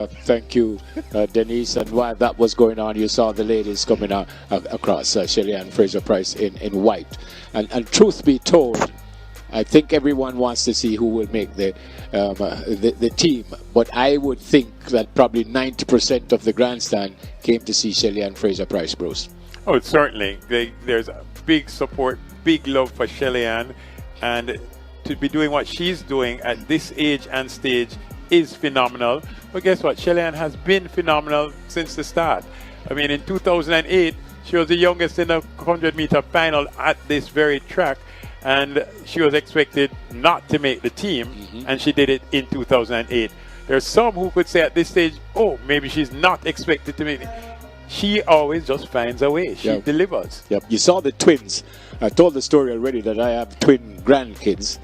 Thank you, Denise. And while that was going on, you saw the ladies coming across Shelly-ANN Fraser-Pryce in white. And truth be told, I think everyone wants to see who will make the team. But I would think that probably 90% of the grandstand came to see Shelly-ANN Fraser-Pryce, Bruce. Oh, certainly. There's a big support, big love for Shelly-ANN. And to be doing what she's doing at this age and stage is phenomenal. But guess what? Shelly-ANN has been phenomenal since the start. I mean, in 2008, she was the youngest in the 100-meter final at this very track. And she was expected not to make the team, and she did it in 2008. There's some who could say at this stage, oh, maybe she's not expected to make it. She always just finds a way. She delivers. Yep. You saw the twins. I told the story already that I have twin grandkids.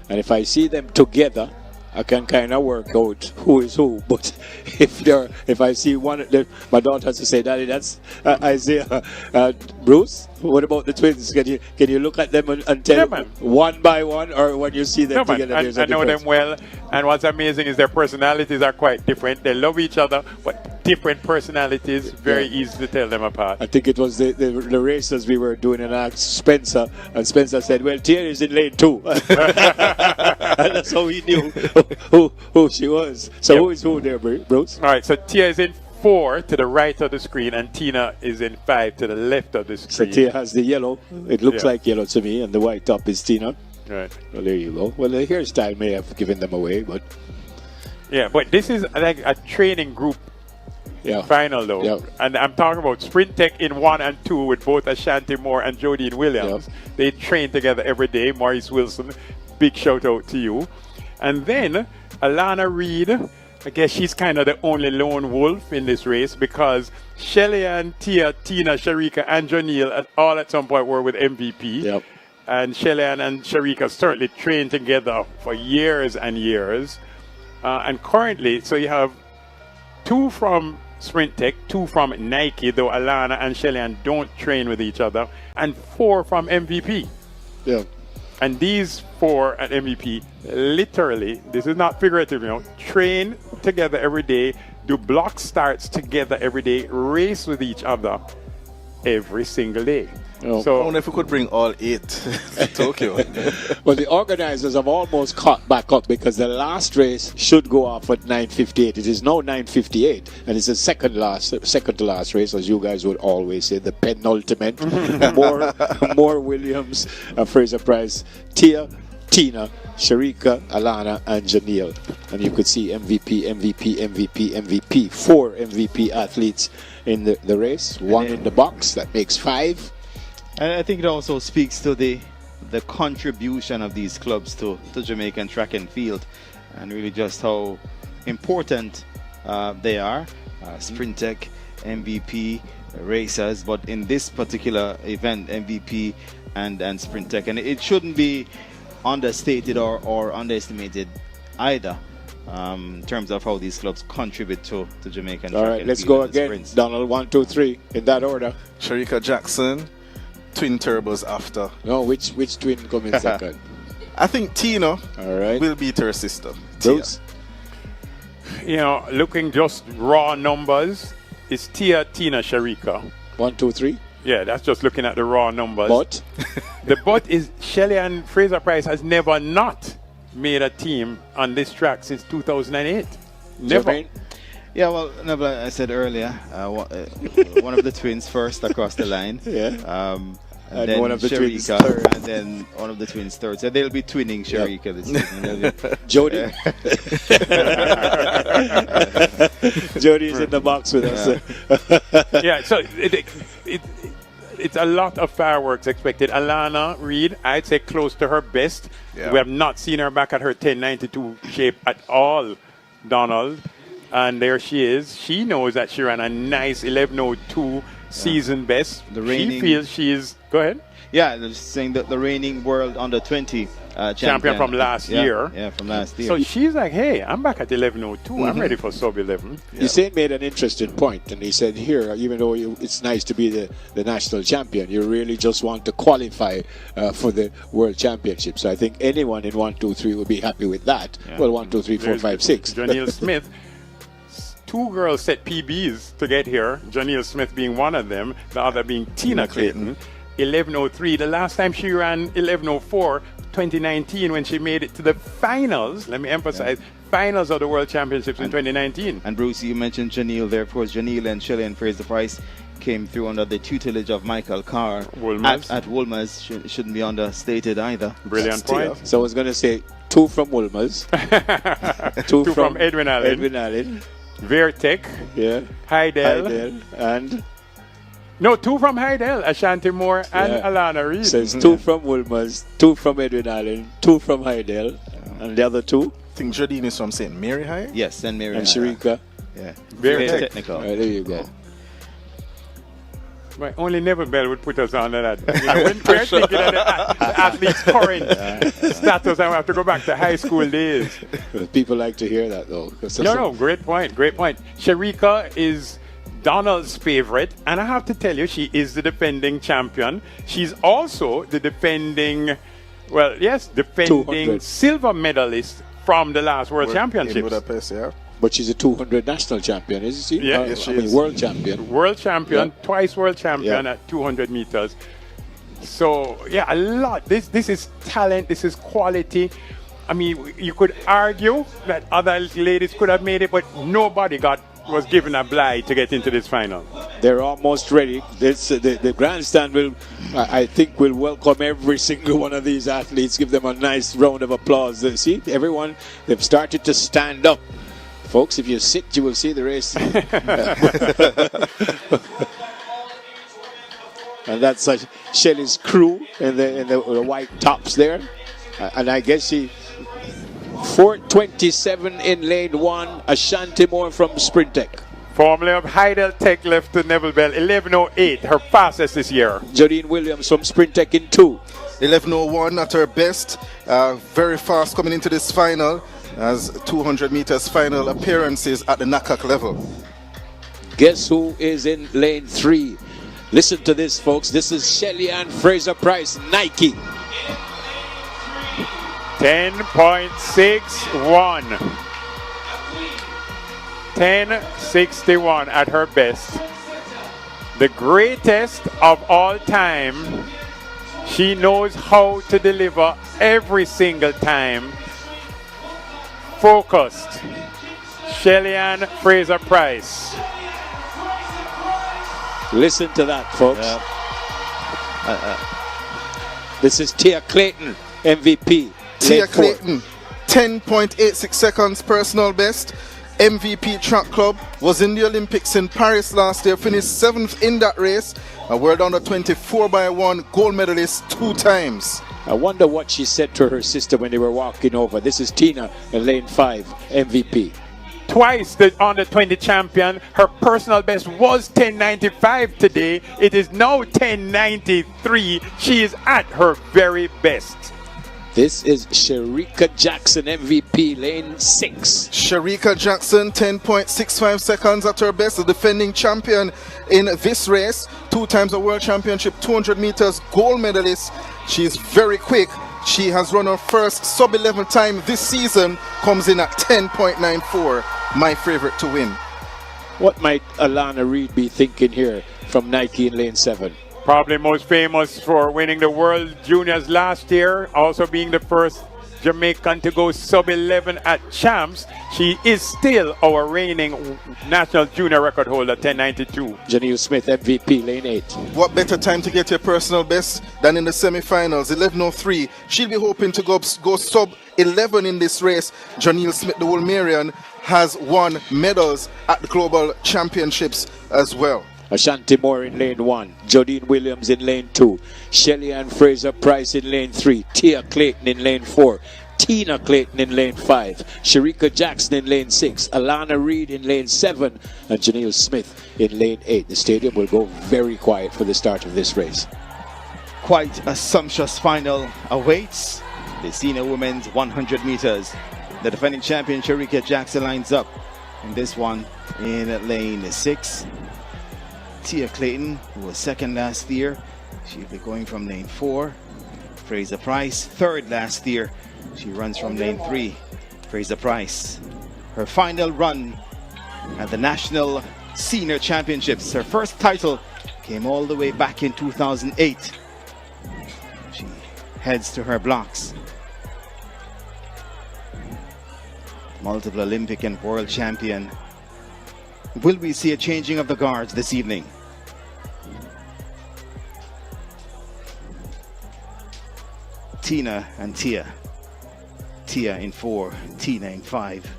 And if I see them together, I can kind of work out who is who. But if I see one, my daughter has to say, Daddy, that's Isaiah. Bruce, what about the twins? Can you look at them and tell one by one, or when you see them together? I know them well, and what's amazing is their personalities are quite different. They love each other, but different personalities. Very easy to tell them apart. I think it was the racers we were doing, and asked Spencer, and Spencer said, "Well, Tia is in lane 2." And that's how he knew who she was. So who is who there, Bruce? All right, so Tia is in 4 to the right of the screen, and Tina is in 5 to the left of the screen. So Tia has the yellow. It looks like yellow to me, and the white top is Tina. Right. Well, there you go. Well, the hairstyle may have given them away, but yeah, but this is like a training group final, though. Yeah. And I'm talking about Sprint Tech in 1 and 2 with both Ashanti Moore and Jodine Williams. They train together every day. Maurice Wilson, big shout out to you. And then Alana Reid, I guess she's kind of the only lone wolf in this race, because Shelly-ANN, Tia, Tina, Shericka, and Janelle all at some point were with MVP. Yep. And Shelly-ANN and Shericka certainly trained together for years and years. And currently, so you have 2 from Sprint Tech, 2 from Nike, though Alana and Shelly-ANN don't train with each other, and 4 from MVP. Yeah. And these 4 at MVP, literally, this is not figurative, train together every day, do block starts together every day, race with each other every single day. So I wonder if we could bring all 8 to Tokyo. Well, the organizers have almost caught back up, because the last race should go off at 9:58. It is now 9:58, and it's the second to last race, as you guys would always say, the penultimate. More Williams, Fraser-Pryce, Tia, Tina, Shericka, Alana, and Janelle. And you could see MVP. 4 MVP athletes in the race, 1 in the box. That makes 5. And I think it also speaks to the contribution of these clubs to Jamaican track and field, and really just how important they are. Sprint Tech, MVP, racers, but in this particular event, MVP and Sprint Tech. And it shouldn't be understated or underestimated either, in terms of how these clubs contribute to Jamaican track. All right, let's go again. Sprints. Donald, 1, 2, 3 in that order. Shericka Jackson, twin turbos after. No, which twin come in second? I think Tina will beat her sister. Bruce? Looking just raw numbers, it's Tia, Tina, Shericka. 1, 2, 3? Yeah, that's just looking at the raw numbers. But? The but is Shelly-ANN Fraser-Pryce has never not made a team on this track since 2008. Never. Jermaine? Yeah, well, I said earlier, one of the twins first across the line. Yeah. And then one of the twins Shericka, third. and then one of the twins third. So they'll be twinning Shericka this season. Jody. Jody is in the box with us. Yeah, so it's a lot of fireworks expected. Alana Reid, I'd say close to her best. Yeah. We have not seen her back at her 1092 shape at all, Donald. And there she is. She knows that she ran a nice 11:02 season best. She feels she's... Go ahead. Yeah, they're just saying that the reigning world under 20 champion from last year. Yeah, from last year. So she's like, hey, I'm back at 11:02. I'm ready for sub 11. Hussein made an interesting point, and he said here, even though it's nice to be the national champion, you really just want to qualify for the world championship. So I think anyone in 1, 2, 3 would be happy with that. Yeah. Well, 1, 2, 3, 4, 5, 6. Janelle Smith two girls set PBs to get here, Janelle Smith being one of them, the other being Tina Clayton. 11:03. The last time she ran 11:04, 2019, when she made it to the finals. Let me emphasize, finals of the World Championships in 2019. And Bruce, you mentioned Janelle there. Of course, Janelle and Shelly-ANN Fraser-Pryce came through under the tutelage of Michael Carr Woolmers. at Woolmers. Shouldn't be understated either. Brilliant point. So I was going to say 2 from Woolmers, 2 from Edwin Allen. Edwin Allen. Vertec. Yeah. Heidel. And No, 2 from Heidel, Ashanti Moore and Alana Reid. so it's 2 from Woolmers, 2 from Edwin Allen, 2 from Heidel, and the other 2. I think Jodine is from St. Mary High. Yes, and Mary. And Shericka. Yeah. Very technical. All right, there you go. Right, only Neville Bell would put us under that. You know, when we're thinking of the athlete's current status, I have to go back to high school days. People like to hear that, though. No, great point, great point. Shericka is Donald's favorite, and I have to tell you, she is the defending champion. She's also the defending 200. silver medalist from the last World In Championships. Budapest, yeah. But she's a 200 national champion, isn't she? Yeah, yes, she I mean, is. world champion. World champion, twice world champion Yeah. at 200 meters. So, yeah, a lot. This is talent, this is quality. I mean, you could argue that other ladies could have made it, but nobody was given a blight to get into this final. They're almost ready. The grandstand I think, will welcome every single one of these athletes, give them a nice round of applause. See, everyone, they've started to stand up. Folks, if you sit, you will see the race. And that's Shelly's crew in the white tops there. And I guess she 4:27 in lane 1. Ashanti Moore from Sprintec. Formula of Heidel Tech left to Neville Bell, 11:08, her fastest this year. Jodine Williams from Sprintec in 2. 11:01 at her best. Very fast coming into this final, as 200 meters final appearances at the NACAC level. Guess who is in lane 3? Listen to this, folks. This is Shelly-ANN Fraser-Pryce, Nike. 10.61. 10.61 at her best. The greatest of all time. She knows how to deliver every single time. Focused. Shelly-ANN Fraser-Pryce. Listen to that, folks. This is Tia Clayton, MVP. Tia lane 4. Clayton, 10.86 seconds personal best. MVP track club, was in the Olympics in Paris last year, finished 7th in that race. A world under 24x1 gold medalist 2 times. I wonder what she said to her sister when they were walking over. This is Tina in lane 5, MVP. Twice the under 20 champion. Her personal best was 10.95 today. It is now 10.93. She is at her very best. This is Shericka Jackson, MVP, lane 6. Shericka Jackson, 10.65 seconds at her best, the defending champion in this race. 2 times a world championship, 200 meters gold medalist. She is very quick. She has run her first sub-11 time this season, comes in at 10.94. My favorite to win. What might Alana Reid be thinking here from Nike in lane 7? Probably most famous for winning the World Juniors last year, also being the first Jamaican to go sub-11 at Champs. She is still our reigning national junior record holder, 10.92. Janelle Smith, MVP, lane 8. What better time to get your personal best than in the semi-finals, 11:03. She'll be hoping to go sub-11 in this race. Janelle Smith, the Woolmerian, has won medals at the Global Championships as well. Ashanti Moore in lane 1. Jodine Williams in lane 2. Shelly-ANN Fraser-Pryce in lane 3. Tia Clayton in lane 4. Tina Clayton in lane 5. Shericka Jackson in lane 6. Alana Reid in lane 7. And Janelle Smith in lane 8. The stadium will go very quiet for the start of this race. Quite a sumptuous final awaits the senior women's 100 meters. The defending champion Shericka Jackson lines up in this one in lane 6. Tia Clayton, who was second last year, she'll be going from lane 4. Fraser-Pryce, third last year, she runs from lane 3. Fraser-Pryce, her final run at the National Senior Championships. Her first title came all the way back in 2008. She heads to her blocks. Multiple Olympic and world champion. Will we see a changing of the guards this evening? Tina and Tia. Tia in 4, Tina in 5.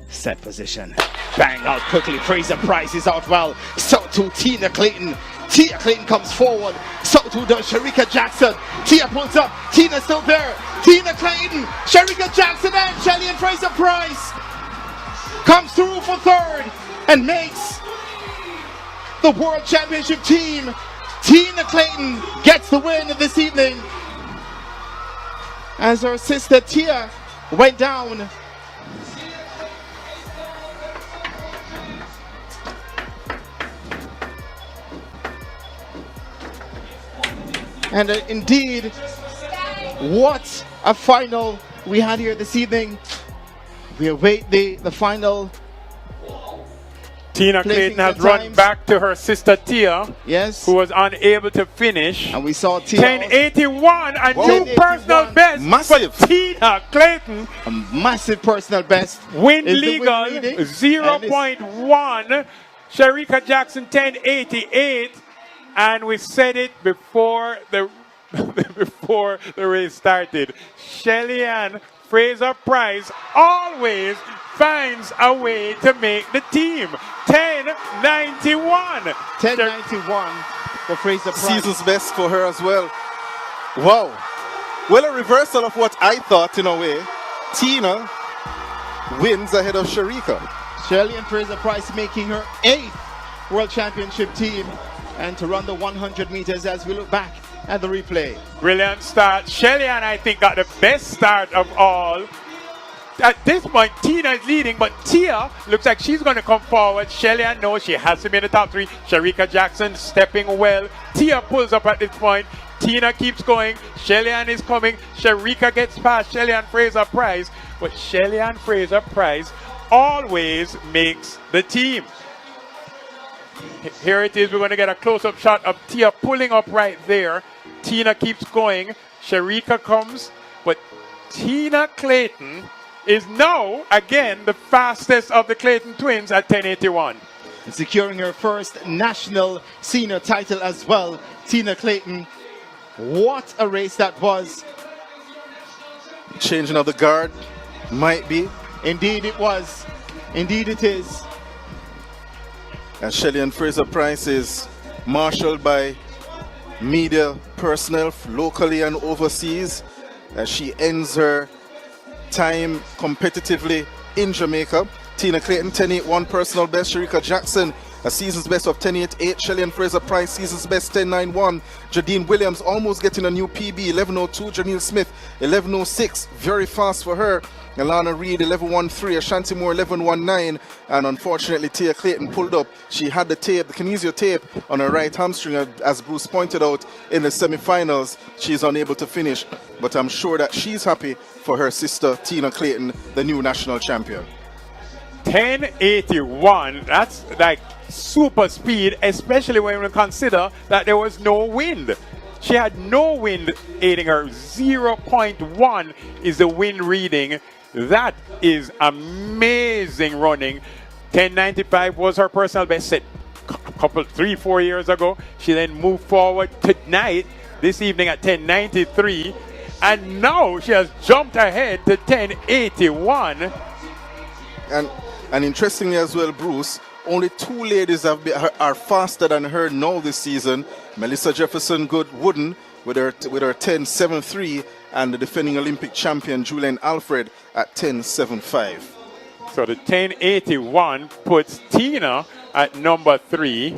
Set position. Bang out quickly. Fraser Price is out well. So too Tina Clayton. Tia Clayton comes forward. So too does Shericka Jackson. Tia pulls up. Tina's still there. Tina Clayton. Shericka Jackson and Shelly and Fraser Price comes through for third and makes the World Championship team. Tina Clayton gets the win this evening as her sister Tia went down. And indeed, what a final we had here this evening. We await the final. Tina Clayton has run back to her sister Tia, yes, who was unable to finish. And we saw Tia 10:81, a new personal best massive for Tina Clayton. A massive personal best. Win legal 0.1. Shericka Jackson 10:88. And we said it before the before the race started. Shelly-Ann Fraser Price always finds a way to make the team. 10:91. 10:91 for Fraser Price. Season's best for her as well. Wow. Well, a reversal of what I thought in a way. Tina wins ahead of Shericka. Shelly and Fraser Price making her 8th World Championship team. And to run the 100 meters as we look back at the replay. Brilliant start. Shelly-Ann, I think, got the best start of all. At this point, Tina is leading, but Tia looks like she's going to come forward. Shelly-Ann knows she has to be in the top 3. Shericka Jackson stepping well. Tia pulls up at this point. Tina keeps going. Shelly-Ann is coming. Shericka gets past Shelly-Ann Fraser Price. But Shelly-Ann Fraser Price always makes the team. Here it is. We're going to get a close-up shot of Tia pulling up right there. Tina keeps going. Shericka comes. But Tina Clayton is now, again, the fastest of the Clayton twins at 10:81. And securing her first national senior title as well. Tina Clayton. What a race that was. Changing of the guard might be. Indeed it was. Indeed it is. And Shelly-Ann Fraser Price is marshaled by media personnel locally and overseas as she ends her time competitively in Jamaica. Tina Clayton 10:81 personal best. Shericka Jackson a season's best of 10:88. Shelly-Ann Fraser Price season's best 10:91. Jadine Williams almost getting a new PB 11:02. Janelle Smith 11:06, very fast for her. Alana Reed 11:13. Ashanti Moore 11:19. And unfortunately Tia Clayton pulled up. She had the tape, the kinesio tape on her right hamstring, as Bruce pointed out in the semi-finals. She's unable to finish, but I'm sure that she's happy for her sister Tina Clayton, the new national champion. 10:81, that's like super speed, especially when we consider that there was no wind. She had no wind aiding her. 0.1 is the wind reading. That is amazing running. 10:95 was her personal best set a couple, 3-4 years ago. She then moved forward tonight, this evening at 10:93. And now she has jumped ahead to 10:81. And interestingly as well, Bruce, only 2 ladies are faster than her now this season. Melissa Jefferson Wooden with her 10:73, and the defending Olympic champion Julian Alfred at 10:75. So the 10:81 puts Tina at number 3.